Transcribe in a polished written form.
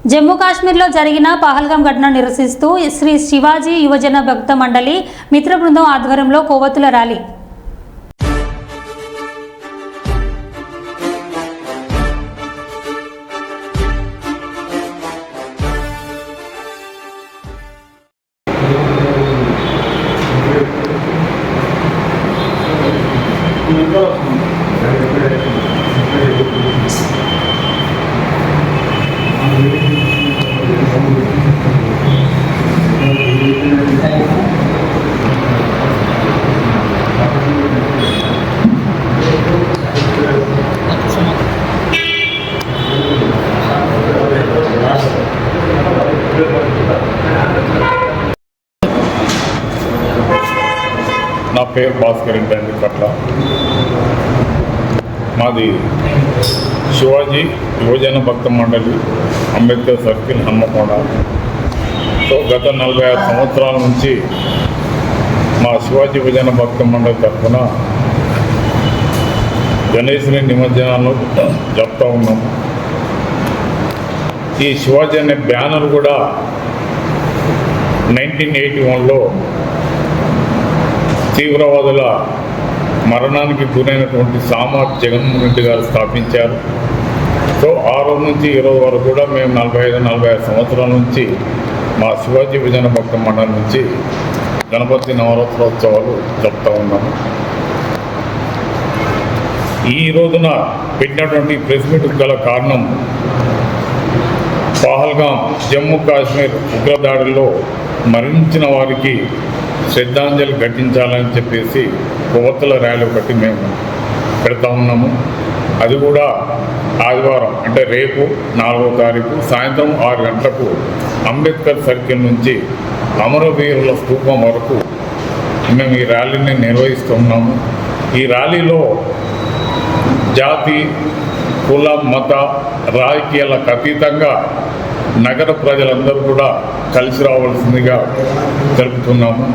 జమ్మూ కాశ్మీర్లో జరిగిన పహల్గాం ఘటన నిరసిస్తూ శ్రీ శివాజీ యువజన భక్త మండలి మిత్ర బృందం ఆధ్వర్యంలో కొవ్వొత్తుల ర్యాలీ. నా పేరు భాస్కర్ ఇంటి పట్ల మాది శివాజీ యువజన భక్త మండలి అంబేద్కర్ సర్కిల్ హన్మకొండ. సో గత 46 సంవత్సరాల నుంచి మా శివాజీ యువజన భక్త మండలి తరఫున గణేశుని నిమజ్జనాలు జరుపుతూ ఉన్నాము. ఈ శివాజీ అనే బ్యానర్ కూడా 1981లో తీవ్రవాదుల మరణానికి గురైనటువంటి సామార్ జగన్మోహన్ రెడ్డి గారు స్థాపించారు. సో ఆ రోజు నుంచి ఈ రోజు వరకు కూడా మేము 45-46 సంవత్సరాల నుంచి మా శివాజీ యువజన భక్త మండలి నుంచి గణపతి నవరాత్రోత్సవాలు జరుపుతూ ఉన్నాము. ఈ రోజున పెట్టినటువంటి ప్రెస్ మీట్ గల కారణం పహల్గాం జమ్మూ కాశ్మీర్ ఉగ్రదాడిలో మరణించిన వారికి శ్రద్ధాంజలి ఘటించాలని చెప్పేసి కొవ్వొత్తుల ర్యాలీ ఒకటి మేము పెడతా ఉన్నాము. అది కూడా ఆదివారం అంటే రేపు 4వ తారీఖు సాయంత్రం 6 గంటలకు అంబేద్కర్ సర్కిల్ నుంచి అమరవీరుల స్తూపం వరకు మేము ఈ ర్యాలీని నిర్వహిస్తున్నాము. ఈ ర్యాలీలో జాతి, కుల, మత, రాజకీయాలకు అతీతంగా నగర ప్రజలందరూ కూడా కలిసి రావాల్సిందిగా తెలుపుతున్నాము.